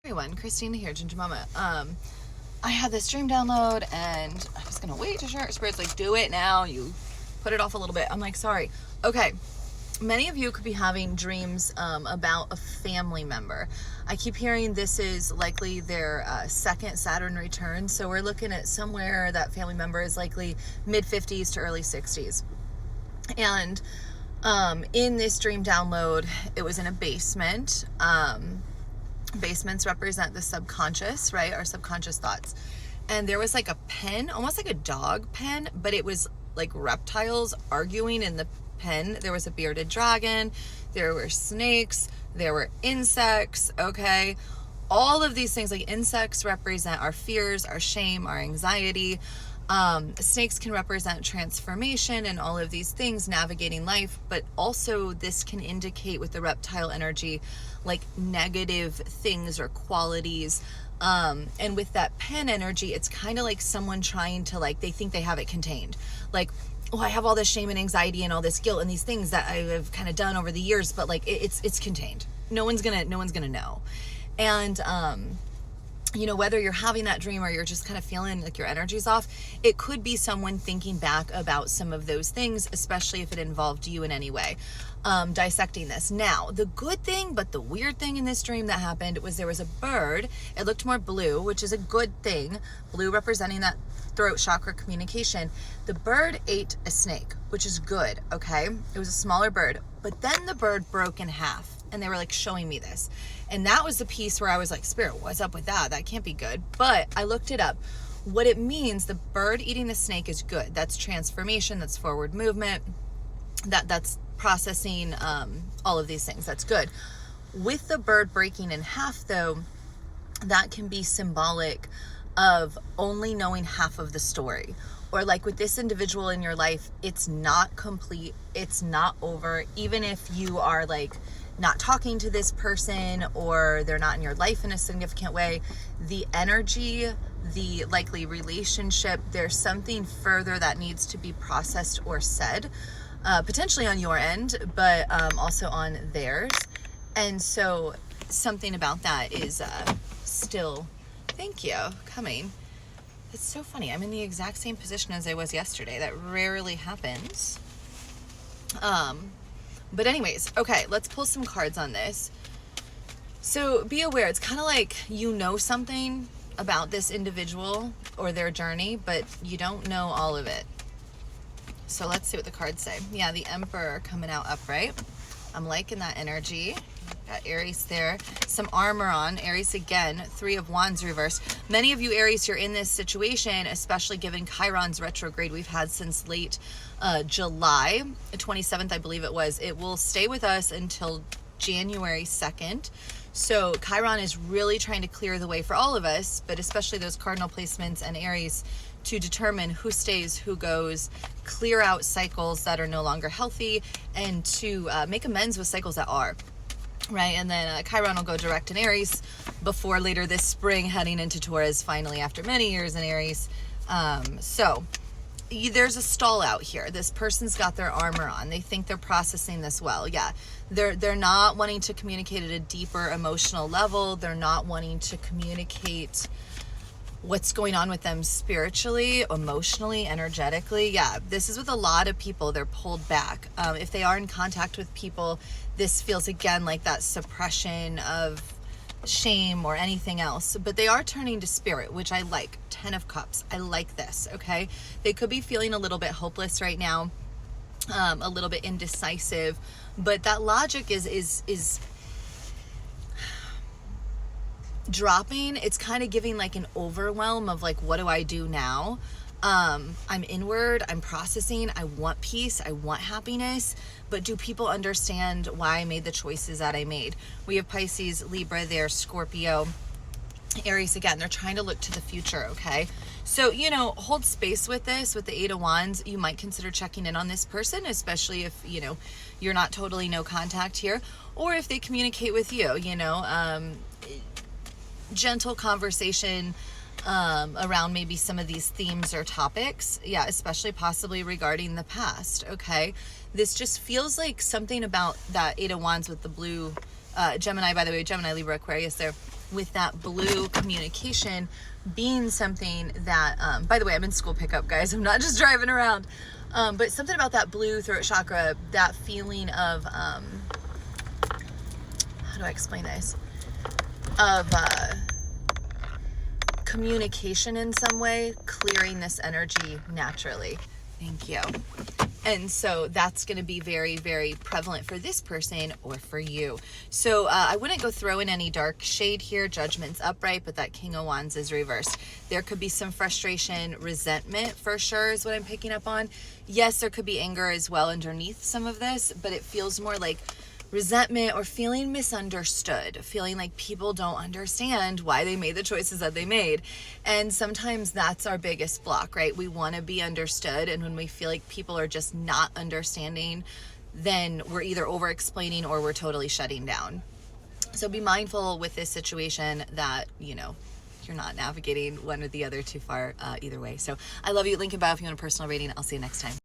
Everyone, Christina here, Ginger Mama. I had this dream download and I was gonna wait to share it. Spirit's like, do it now. You put it off a little bit. I'm like, sorry. Okay. Many of you could be having dreams about a family member. I keep hearing this is likely their second Saturn return. So we're looking at somewhere that family member is likely mid 50s to early 60s. And in this dream download, it was in a basement. Basements represent the subconscious, right? Our subconscious thoughts. And there was like a pen, almost like a dog pen, but it was like reptiles arguing in the pen. There was a bearded dragon, there were snakes, there were insects, okay? All of these things, like insects represent our fears, our shame, our anxiety. Snakes can represent transformation and all of these things, navigating life, but also this can indicate with the reptile energy, like negative things or qualities. And with that pen energy, it's kind of like someone trying to, like, they think they have it contained. Like, oh, I have all this shame and anxiety and all this guilt and these things that I've kind of done over the years, but like it's contained. No one's gonna know. And, you know, whether you're having that dream or you're just kind of feeling like your energy's off, it could be someone thinking back about some of those things, especially if it involved you in any way. Dissecting this. Now, the good thing, but the weird thing in this dream that happened was there was a bird. It looked more blue, which is a good thing. Blue representing that throat chakra communication. The bird ate a snake, which is good, okay? It was a smaller bird, but then the bird broke in half. And they were like showing me this. And that was the piece where I was like, Spirit, what's up with that? That can't be good. But I looked it up. What it means, the bird eating the snake is good. That's transformation, that's forward movement, that's processing all of these things. That's good. With the bird breaking in half though, that can be symbolic of only knowing half of the story. Or like with this individual in your life, it's not complete, it's not over. Even if you are like not talking to this person or they're not in your life in a significant way, the energy, the likely relationship, there's something further that needs to be processed or said, potentially on your end, but also on theirs. And so something about that is still, thank you, coming. It's so funny. I'm in the exact same position as I was yesterday. That rarely happens. But anyways, okay, let's pull some cards on this. So be aware, it's kind of like you know something about this individual or their journey, but you don't know all of it. So let's see what the cards say. Yeah, the Emperor coming out upright. I'm liking that energy. Got Aries there. Some armor on. Aries again. 3 of Wands reversed. Many of you Aries, you're in this situation, especially given Chiron's retrograde we've had since late July 27th, I believe it was. It will stay with us until January 2nd. So Chiron is really trying to clear the way for all of us, but especially those cardinal placements and Aries, to determine who stays, who goes, clear out cycles that are no longer healthy, and to make amends with cycles that are. Right, and then Chiron will go direct in Aries before later this spring heading into Taurus finally after many years in Aries. So there's a stall out here. This person's got their armor on. They think they're processing this well. Yeah, they're not wanting to communicate at a deeper emotional level. They're not wanting to communicate what's going on with them spiritually, emotionally, energetically. Yeah, this is with a lot of people. They're pulled back. If they are in contact with people, this feels again like that suppression of shame or anything else, but they are turning to spirit, which I like. 10 of Cups. I like this, okay? They could be feeling a little bit hopeless right now, a little bit indecisive, but that logic is dropping. It's kind of giving like an overwhelm of like, what do I do now? I'm inward, I'm processing, I want peace, I want happiness, but do people understand why I made the choices that I made? We have Pisces, Libra there, Scorpio, Aries again. They're trying to look to the future, okay? So, you know, hold space with this. With the 8 of Wands, you might consider checking in on this person, especially if, you know, you're not totally no contact here, or if they communicate with you, you know, gentle conversation around maybe some of these themes or topics. Yeah, especially possibly regarding the past, okay? This just feels like something about that 8 of Wands with the blue Gemini, by the way, Gemini, Libra, Aquarius there, with that blue communication being something that, by the way, I'm in school pickup, guys. I'm not just driving around. But something about that blue throat chakra, that feeling of, how do I explain this? Of communication in some way, clearing this energy naturally. Thank you. And so that's going to be very, very prevalent for this person or for you. So I wouldn't go throw in any dark shade here. Judgment's upright, but that King of Wands is reversed. There could be some frustration, resentment for sure is what I'm picking up on. Yes, there could be anger as well underneath some of this, but it feels more like resentment or feeling misunderstood, feeling like people don't understand why they made the choices that they made. And sometimes that's our biggest block, right? We want to be understood. And when we feel like people are just not understanding, then we're either over explaining or we're totally shutting down. So be mindful with this situation that, you know, you're not navigating one or the other too far either way. So I love you. Link in bio if you want a personal reading. I'll see you next time.